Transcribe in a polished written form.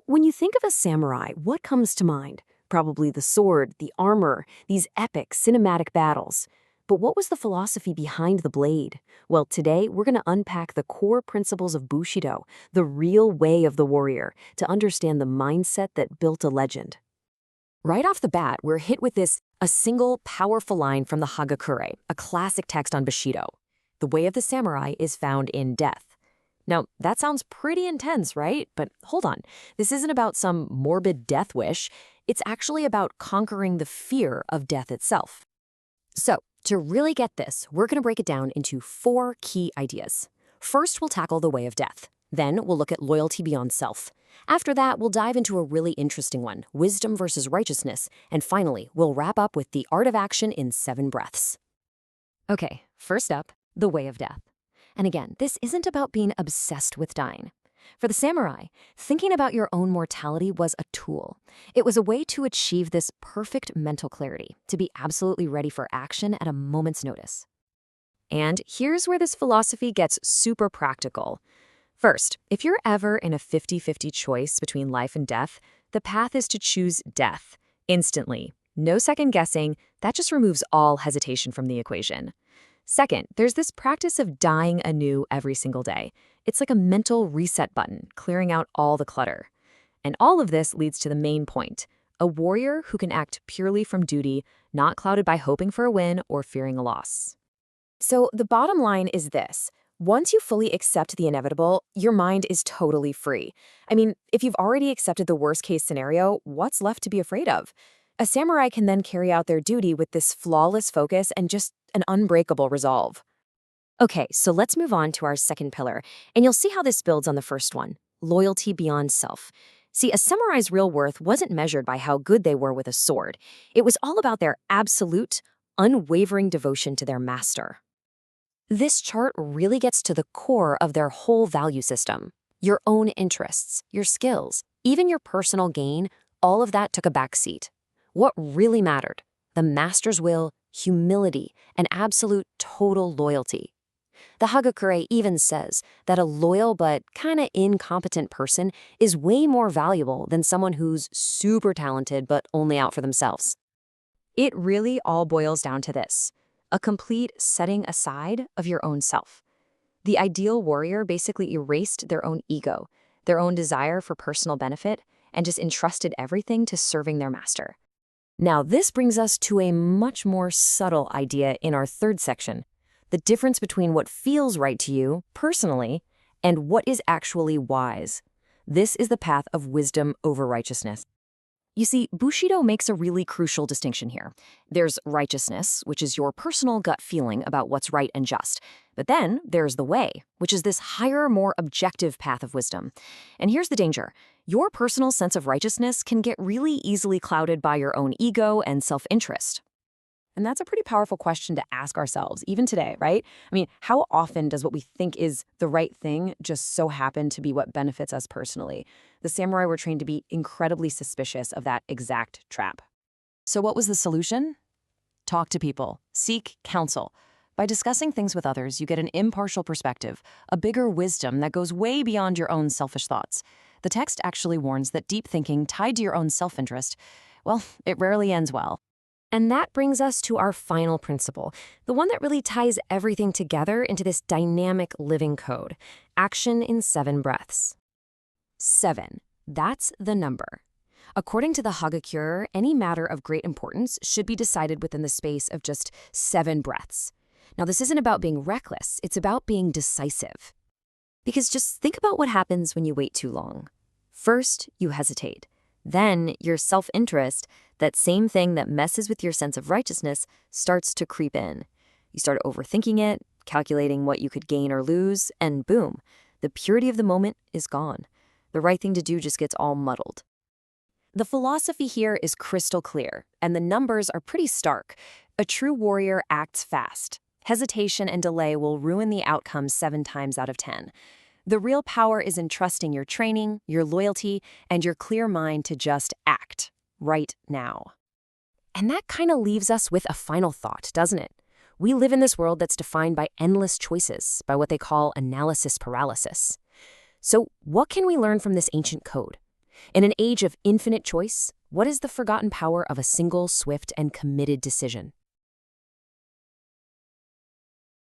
When you think of a samurai, what comes to mind? Probably the sword, the armor, these epic cinematic battles. But what was the philosophy behind the blade? Well, today we're going to unpack the core principles of Bushido, the real way of the warrior, to understand the mindset that built a legend. Right off the bat, we're hit with a single, powerful line from the Hagakure, a classic text on Bushido. The way of the samurai is found in death. Now, that sounds pretty intense, right? But hold on, this isn't about some morbid death wish. It's actually about conquering the fear of death itself. So, to really get this, we're going to break it down into 4 key ideas. First, we'll tackle the way of death. Then, we'll look at loyalty beyond self. After that, we'll dive into a really interesting one, wisdom versus righteousness. And finally, we'll wrap up with the art of action in 7 breaths. Okay, first up, the way of death. And again, this isn't about being obsessed with dying. For the samurai, thinking about your own mortality was a tool. It was a way to achieve this perfect mental clarity, to be absolutely ready for action at a moment's notice. And here's where this philosophy gets super practical. First, if you're ever in a 50-50 choice between life and death, the path is to choose death, instantly. No second guessing, that just removes all hesitation from the equation. Second, there's this practice of dying anew every single day. It's like a mental reset button, clearing out all the clutter. And all of this leads to the main point, a warrior who can act purely from duty, not clouded by hoping for a win or fearing a loss. So the bottom line is this. Once you fully accept the inevitable, your mind is totally free. I mean, if you've already accepted the worst-case scenario, what's left to be afraid of? A samurai can then carry out their duty with this flawless focus and just an unbreakable resolve. Okay, so let's move on to our second pillar, and you'll see how this builds on the first one, loyalty beyond self. See, a samurai's real worth wasn't measured by how good they were with a sword. It was all about their absolute, unwavering devotion to their master. This chart really gets to the core of their whole value system. Your own interests, your skills, even your personal gain, all of that took a backseat. What really mattered? The master's will, humility, and absolute total loyalty. The Hagakure even says that a loyal but kinda incompetent person is way more valuable than someone who's super talented but only out for themselves. It really all boils down to this, a complete setting aside of your own self. The ideal warrior basically erased their own ego, their own desire for personal benefit, and just entrusted everything to serving their master. Now, this brings us to a much more subtle idea in our third section, the difference between what feels right to you, personally, and what is actually wise. This is the path of wisdom over righteousness. You see, Bushido makes a really crucial distinction here. There's righteousness, which is your personal gut feeling about what's right and just. But then there's the way, which is this higher, more objective path of wisdom. And here's the danger. Your personal sense of righteousness can get really easily clouded by your own ego and self-interest. And that's a pretty powerful question to ask ourselves, even today, right? I mean, how often does what we think is the right thing just so happen to be what benefits us personally? The samurai were trained to be incredibly suspicious of that exact trap. So what was the solution? Talk to people. Seek counsel. By discussing things with others, you get an impartial perspective, a bigger wisdom that goes way beyond your own selfish thoughts. The text actually warns that deep thinking tied to your own self-interest, well, it rarely ends well. And that brings us to our final principle, the one that really ties everything together into this dynamic living code, action in 7 breaths. 7, that's the number. According to the Hagakure, any matter of great importance should be decided within the space of just 7 breaths. Now, this isn't about being reckless, it's about being decisive. Because just think about what happens when you wait too long. First, you hesitate. Then, your self-interest, that same thing that messes with your sense of righteousness, starts to creep in. You start overthinking it, calculating what you could gain or lose, and boom, the purity of the moment is gone. The right thing to do just gets all muddled. The philosophy here is crystal clear, and the numbers are pretty stark. A true warrior acts fast. Hesitation and delay will ruin the outcome 7 times out of 10. The real power is in trusting your training, your loyalty, and your clear mind to just act right now. And that kind of leaves us with a final thought, doesn't it? We live in this world that's defined by endless choices, by what they call analysis paralysis. So what can we learn from this ancient code? In an age of infinite choice, what is the forgotten power of a single, swift, and committed decision?